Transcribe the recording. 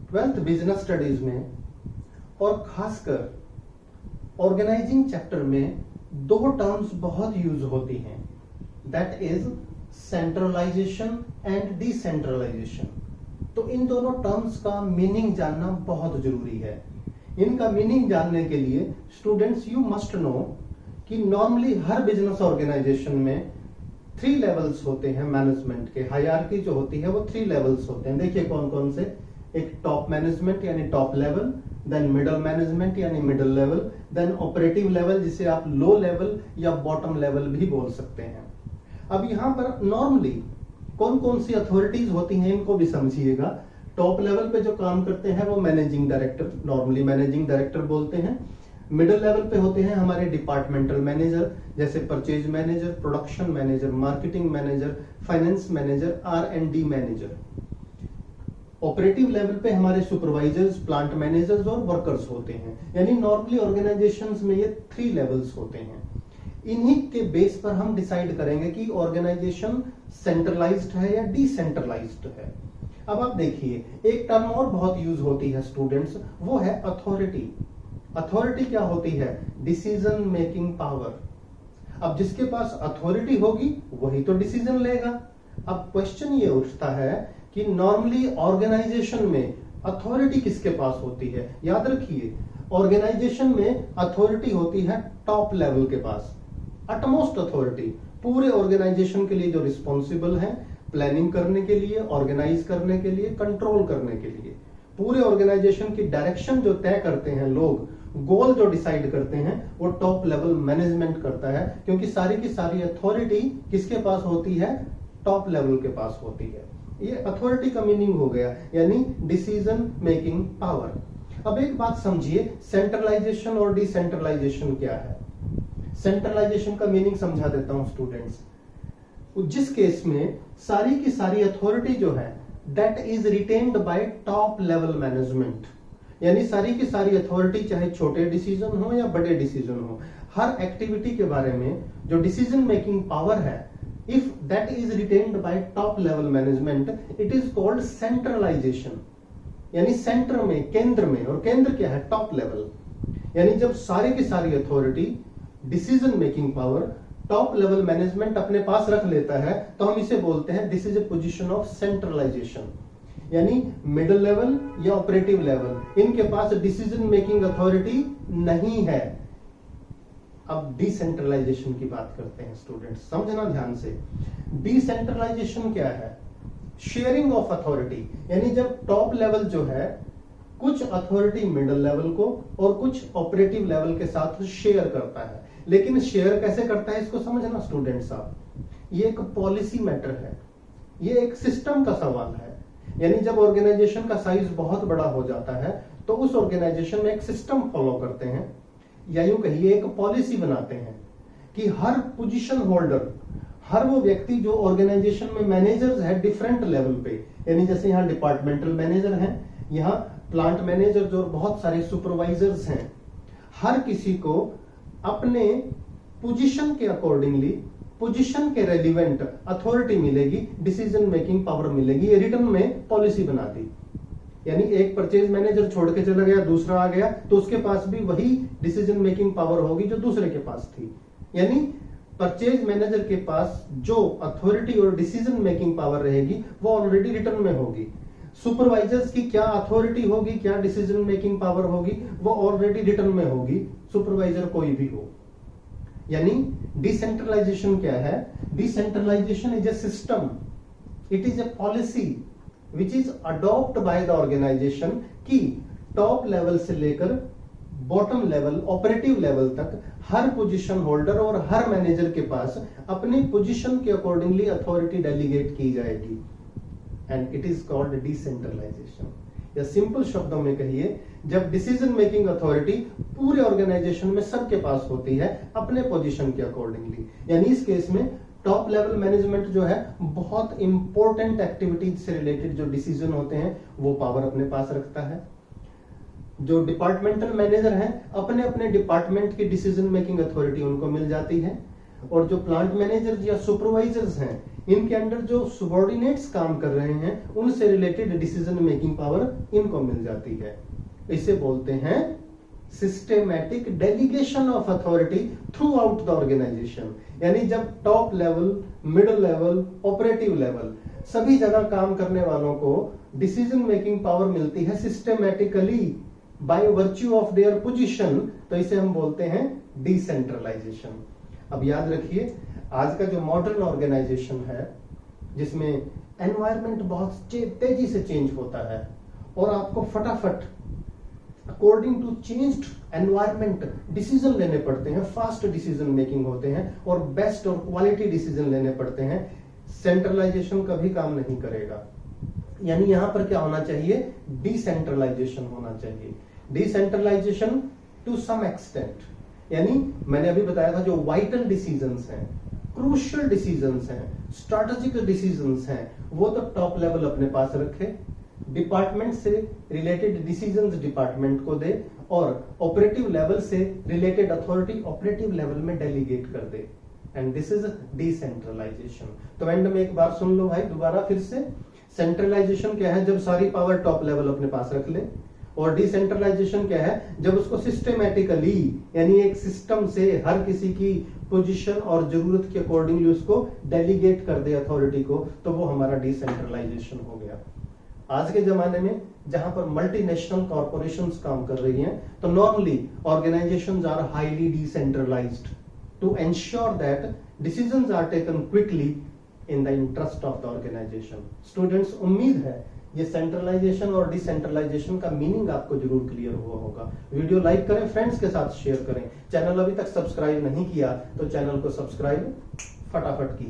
Twelfth business studies में और खासकर ऑर्गेनाइजिंग चैप्टर में दो टर्म्स बहुत यूज होती हैं, that is centralisation and decentralisation. तो इन दोनों टर्म्स का मीनिंग जानना बहुत जरूरी है। इनका मीनिंग जानने के लिए स्टूडेंट्स यू मस्ट नो कि नॉर्मली हर बिजनेस ऑर्गेनाइजेशन में 3 लेवल्स होते हैं मैनेजमेंट के। हायरार्की जो होती है वो 3 लेवल्स होते हैं। देखिए कौन कौन से, एक टॉप मैनेजमेंट यानी top level, then middle management यानी middle level, then operative level जिसे आप लो लेवल या बॉटम लेवल भी बोल सकते हैं। अब यहाँ पर नॉर्मली कौन कौन सी अथॉरिटीज होती हैं इनको भी समझिएगा। टॉप लेवल पे जो काम करते हैं वो managing director, normally managing director बोलते हैं। मिडिल लेवल पे होते हैं हमारे डिपार्टमेंटल मैनेजर, जैसे purchase manager, production manager, marketing manager, finance manager, R&D manager. Operative level पे हमारे सुपरवाइजर्स, प्लांट मैनेजर्स और वर्कर्स होते हैं। यानी नॉर्मली ऑर्गेनाइजेशंस में ये 3 लेवल्स होते हैं। इन्हीं के बेस पर हम डिसाइड करेंगे कि ऑर्गेनाइजेशन सेंट्रलाइज्ड है या डिसेंट्रलाइज्ड है। अब आप देखिए, एक टर्म और बहुत यूज होती है स्टूडेंट्स, वो है अथॉरिटी। अथॉरिटी क्या होती है? Decision making power. अब जिसके पास अथॉरिटी होगी वही तो डिसीजन लेगा। अब क्वेश्चन ये उठता है कि नॉर्मली ऑर्गेनाइजेशन में अथॉरिटी किसके पास होती है? याद रखिए, ऑर्गेनाइजेशन में अथॉरिटी होती है टॉप लेवल के पास, अटमोस्ट अथॉरिटी। पूरे ऑर्गेनाइजेशन के लिए जो रिस्पॉन्सिबल है प्लानिंग करने के लिए, ऑर्गेनाइज करने के लिए, कंट्रोल करने के लिए, पूरे ऑर्गेनाइजेशन की डायरेक्शन जो तय करते हैं लोग, गोल जो डिसाइड करते हैं, वो टॉप लेवल मैनेजमेंट करता है। क्योंकि सारी की सारी अथॉरिटी किसके पास होती है? टॉप लेवल के पास होती है। ये अथॉरिटी का मीनिंग हो गया, यानी डिसीजन मेकिंग पावर। अब एक बात समझिए, सेंट्रलाइजेशन और डिसेंट्रलाइजेशन क्या है? सेंट्रलाइजेशन का मीनिंग समझा देता हूं स्टूडेंट्स। जिस केस में सारी की सारी अथॉरिटी जो है that is retained by top level management, यानी सारी की सारी अथॉरिटी चाहे छोटे डिसीजन हो या बड़े डिसीजन हो, हर एक्टिविटी के बारे में जो डिसीजन मेकिंग पावर है, if that is retained by top level management, it is called centralisation. यानी सेंटर में, केंद्र में, और केंद्र क्या है? Top level. यानी जब सारी की सारी authority, decision making power top level management अपने पास रख लेता है, तो हम इसे बोलते हैं this is a position of centralisation. यानी मिडिल लेवल या ऑपरेटिव लेवल, इनके पास डिसीजन मेकिंग अथॉरिटी नहीं है। अब डिसेंट्रलाइजेशन की बात करते हैं स्टूडेंट्स, समझना ध्यान से। डिसेंट्रलाइजेशन क्या है? Sharing of authority. यानी जब टॉप लेवल जो है कुछ अथॉरिटी मिडिल लेवल को और कुछ ऑपरेटिव लेवल के साथ शेयर करता है। लेकिन शेयर कैसे करता है इसको समझना स्टूडेंट्स आप। ये एक पॉलिसी मैटर है, ये एक सिस्टम का सवाल है। यानी जब ऑर्गेनाइजेशन का साइज बहुत बड़ा हो जाता है तो उस ऑर्गेनाइजेशन में एक सिस्टम फॉलो करते हैं, या यूं कहिए एक पॉलिसी बनाते हैं कि हर पोजीशन होल्डर, हर वो व्यक्ति जो ऑर्गेनाइजेशन में मैनेजर्स है डिफरेंट लेवल पे, यानी जैसे यहाँ डिपार्टमेंटल मैनेजर हैं, यहाँ प्लांट मैनेजर जो बहुत सारे सुपरवाइजर्स हैं, हर किसी को अपने पोजीशन के अकॉर्डिंगली, पोजीशन के रेलिवेंट अथॉरिटी मिलेगी, डिसीजन मेकिंग पावर मिलेगी। ये रिटर्न में पॉलिसी बना दी। यानी एक परचेज मैनेजर छोड़ के चला गया, दूसरा आ गया, तो उसके पास भी वही डिसीजन मेकिंग पावर होगी जो दूसरे के पास थी। यानी परचेज मैनेजर के पास जो अथॉरिटी और डिसीजन मेकिंग पावर रहेगी वो ऑलरेडी रिटर्न में होगी। सुपरवाइजर्स की क्या अथॉरिटी होगी, क्या डिसीजन मेकिंग पावर होगी, वो ऑलरेडी रिटर्न में होगी, सुपरवाइजर कोई भी हो। यानी डिसेंट्रलाइजेशन क्या है? Decentralisation is a system, it is a policy which is adopt by the organisation कि टॉप लेवल से लेकर बॉटम लेवल, ऑपरेटिव लेवल तक हर पोजीशन होल्डर और हर मैनेजर के पास अपनी पोजीशन के अकॉर्डिंगली अथॉरिटी डेलीगेट की जाएगी, and it is called decentralisation. या सिंपल शब्दों में कहिए, जब डिसीजन मेकिंग अथॉरिटी पूरे ऑर्गेनाइजेशन में सबके पास होती है अपने पोजीशन के अकॉर्डिंगली। यानी इस केस में टॉप लेवल मैनेजमेंट जो है बहुत इंपॉर्टेंट एक्टिविटीज से रिलेटेड जो डिसीजन होते हैं वो पावर अपने पास रखता है। जो डिपार्टमेंटल मैनेजर हैं अपने अपने डिपार्टमेंट की डिसीजन मेकिंग अथॉरिटी उनको मिल जाती है। और जो प्लांट मैनेजर या सुपरवाइजर्स हैं, इनके अंडर जो सुबॉर्डिनेट्स काम कर रहे हैं, उनसे रिलेटेड डिसीजन मेकिंग पावर इनको मिल जाती है। इसे बोलते हैं systematic delegation of authority throughout the organisation. यानी जब top level, middle level, operative level सभी जगह काम करने वालों को डिसीजन मेकिंग पावर मिलती है systematically by virtue of their position, तो इसे हम बोलते हैं डिसेंट्रलाइजेशन। अब याद रखिए, आज का जो मॉडर्न ऑर्गेनाइजेशन है, जिसमें एनवायरनमेंट बहुत तेजी से चेंज होता है और आपको फटाफट according to changed environment decision लेने पड़ते हैं, फास्ट डिसीजन मेकिंग होते हैं और बेस्ट और क्वालिटी डिसीजन लेने पड़ते हैं, सेंट्रलाइजेशन कभी काम नहीं करेगा। यानी यहां पर क्या होना चाहिए, डिसेंट्रलाइजेशन होना चाहिए। डिसेंट्रलाइजेशन टू सम एक्सटेंट, यानी मैंने अभी बताया था जो वाइटल डिसीजंस हैं, क्रूशियल डिसीजंस हैं, स्ट्रैटेजिक डिसीजंस हैं, वो तो टॉप लेवल अपने पास रखे, डिपार्टमेंट से रिलेटेड डिसीजंस डिपार्टमेंट को दे और ऑपरेटिव लेवल से रिलेटेड अथॉरिटी ऑपरेटिव लेवल में डेलीगेट कर दे, एंड दिस इज डिसेंट्रलाइजेशन। तो एंड में एक बार सुन लो भाई दोबारा फिर से, सेंट्रलाइजेशन क्या है, जब सारी पावर टॉप लेवल अपने पास रख ले, और डिसेंट्रलाइजेशन क्या है, जब उसको सिस्टेमेटिकली यानी एक सिस्टम से हर किसी की पोजीशन और जरूरत के अकॉर्डिंगली उसको डेलीगेट कर दे अथॉरिटी को, तो वो हमारा डिसेंट्रलाइजेशन हो गया। आज के जमाने में जहां पर मल्टीनेशनल कॉर्पोरेशंस काम कर रही हैं, तो normally organisations are highly decentralised to ensure that decisions are taken quickly in the interest of the organisation. Students, उम्मीद है ये सेंट्रलाइजेशन और डिसेंट्रलाइजेशन का मीनिंग आपको जरूर क्लियर हुआ होगा। वीडियो लाइक करें, फ्रेंड्स के साथ शेयर करें। चैनल अभी तक सब्सक्राइब नहीं किया तो चैनल को सब्सक्राइब फटाफट कीजिए।